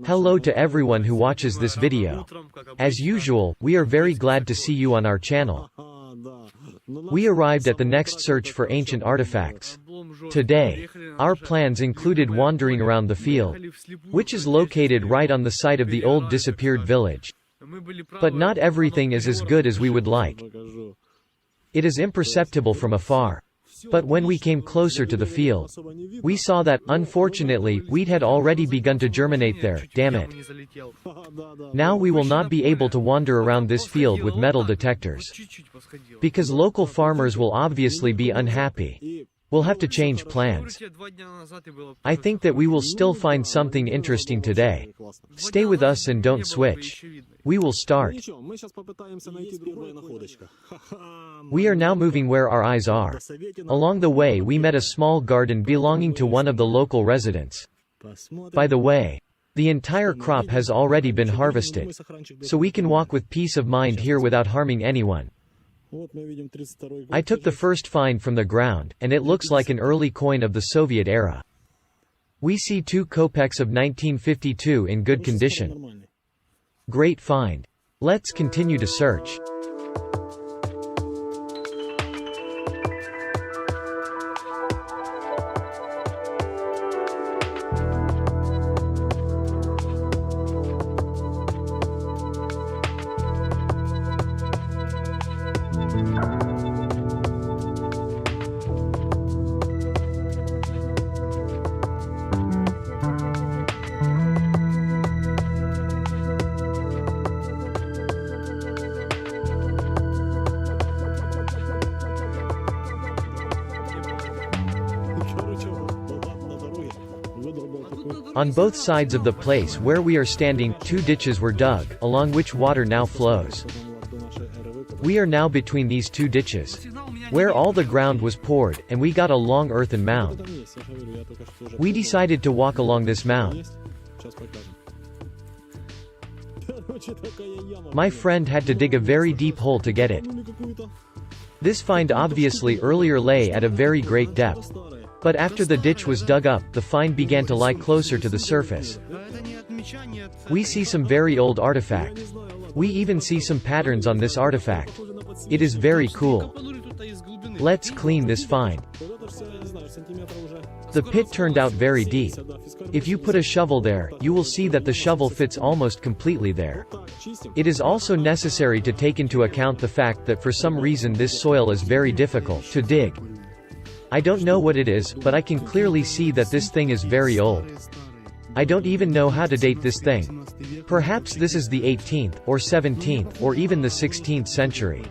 Hello to everyone who watches this video. As usual, we are very glad to see you on our channel. We arrived at the next search for ancient artifacts. Today, our plans included wandering around the field, which is located right on the site of the old disappeared village. But not everything is as good as we would like. It is imperceptible from afar. But when we came closer to the field, we saw that, unfortunately, wheat had already begun to germinate there, damn it. Now we will not be able to wander around this field with metal detectors. Because local farmers will obviously be unhappy. We'll have to change plans. I think that we will still find something interesting today. Stay with us and don't switch. We will start. We are now moving where our eyes are. Along the way we met a small garden belonging to one of the local residents. By the way, the entire crop has already been harvested. So we can walk with peace of mind here without harming anyone. I took the first find from the ground, and it looks like an early coin of the Soviet era. We see 2 kopecks of 1952 in good condition. Great find. Let's continue to search. On both sides of the place where we are standing, 2 ditches were dug, along which water now flows. We are now between these 2 ditches, where all the ground was poured, and we got a long earthen mound. We decided to walk along this mound. My friend had to dig a very deep hole to get it. This find obviously earlier lay at a very great depth. But after the ditch was dug up, the find began to lie closer to the surface. We see some very old artifact. We even see some patterns on this artifact. It is very cool. Let's clean this find. The pit turned out very deep. If you put a shovel there, you will see that the shovel fits almost completely there. It is also necessary to take into account the fact that for some reason this soil is very difficult to dig. I don't know what it is, but I can clearly see that this thing is very old. I don't even know how to date this thing. Perhaps this is the 18th, or 17th, or even the 16th century.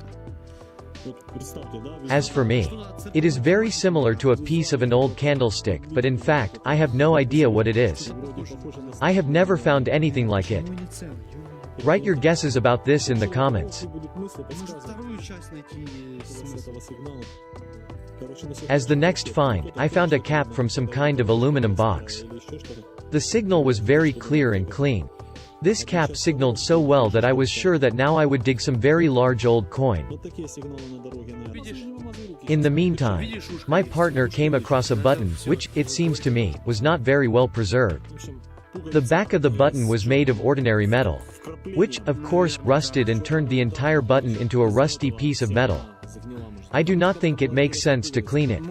As for me, it is very similar to a piece of an old candlestick, but in fact, I have no idea what it is. I have never found anything like it. Write your guesses about this in the comments. As the next find, I found a cap from some kind of aluminum box. The signal was very clear and clean. This cap signaled so well that I was sure that now I would dig some very large old coin. In the meantime, my partner came across a button, which, it seems to me, was not very well preserved. The back of the button was made of ordinary metal, which, of course, rusted and turned the entire button into a rusty piece of metal. I do not think it makes sense to clean it.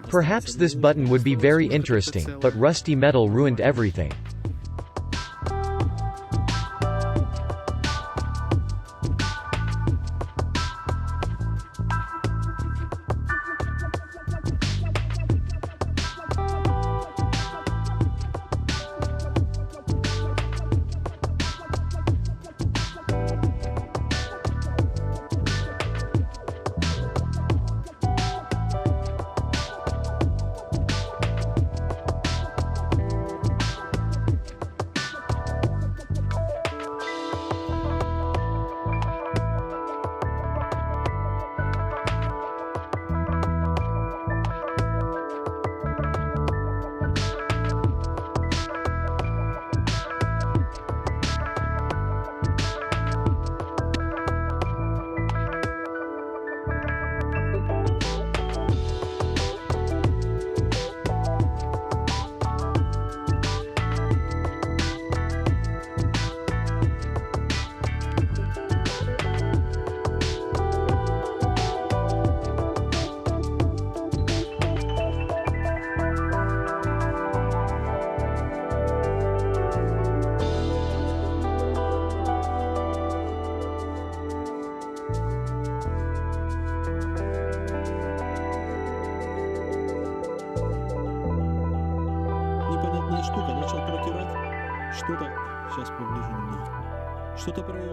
Perhaps this button would be very interesting, but rusty metal ruined everything.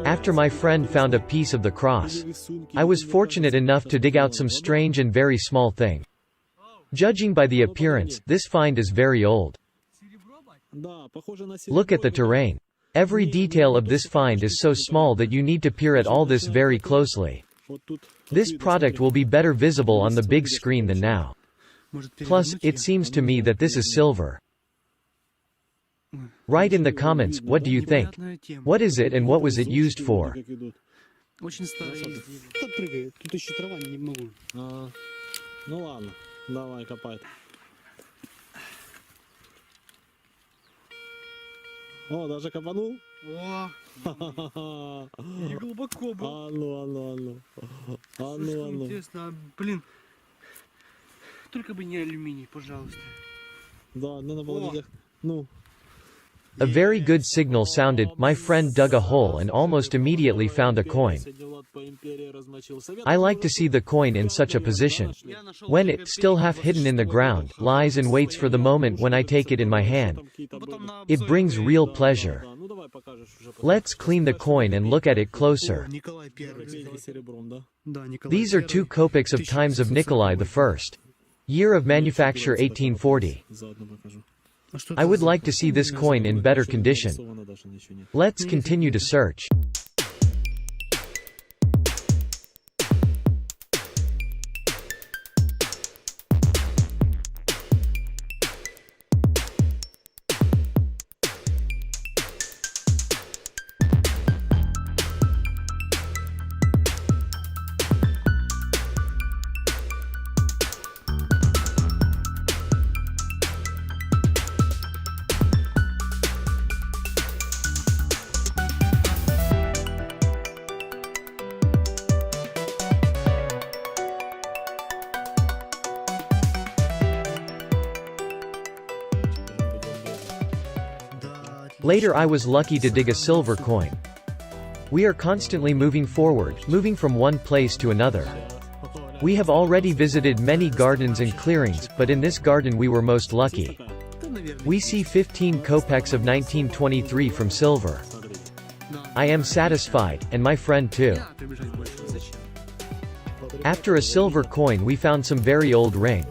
After my friend found a piece of the cross, I was fortunate enough to dig out some strange and very small thing. Judging by the appearance, this find is very old. Look at the terrain. Every detail of this find is so small that you need to peer at all this very closely. This product will be better visible on the big screen than now. Plus, it seems to me that this is silver. Write in the comments, what do you think? What is it and what was it used for? О, даже копанул? О, не глубоко был. А ну. Интересно, блин. Только бы не алюминий, пожалуйста. Да, надо было взять. Ну. A very good signal sounded. My friend dug a hole and almost immediately found a coin. I like to see the coin in such a position. When it, still half hidden in the ground, lies and waits for the moment when I take it in my hand. It brings real pleasure. Let's clean the coin and look at it closer. These are 2 kopecks of times of Nikolai I. Year of manufacture 1840. I would like to see this coin in better condition. Let's continue to search. Later I was lucky to dig a silver coin. We are constantly moving forward, moving from one place to another. We have already visited many gardens and clearings, but in this garden we were most lucky. We see 15 kopecks of 1923 from silver. I am satisfied, and my friend too. After a silver coin we found some very old ring.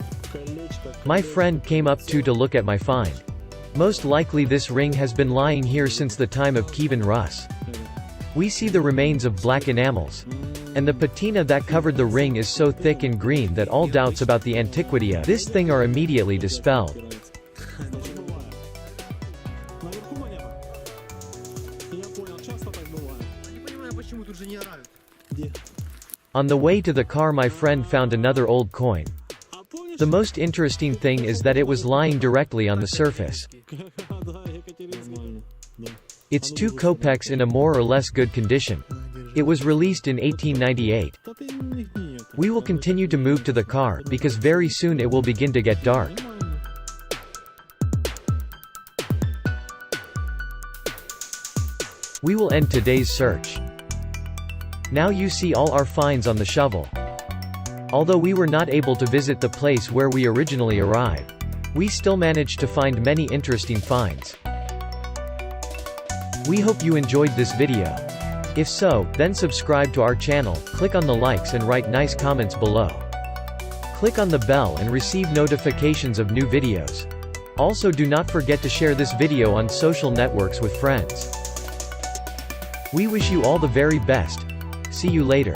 My friend came up too to look at my find. Most likely this ring has been lying here since the time of Kievan Rus. We see the remains of black enamels. And the patina that covered the ring is so thick and green that all doubts about the antiquity of this thing are immediately dispelled. On the way to the car my friend found another old coin. The most interesting thing is that it was lying directly on the surface. It's 2 kopecks in a more or less good condition. It was released in 1898. We will continue to move to the car, because very soon it will begin to get dark. We will end today's search. Now you see all our finds on the shovel. Although we were not able to visit the place where we originally arrived, we still managed to find many interesting finds. We hope you enjoyed this video. If so, then subscribe to our channel, click on the likes and write nice comments below. Click on the bell and receive notifications of new videos. Also do not forget to share this video on social networks with friends. We wish you all the very best. See you later.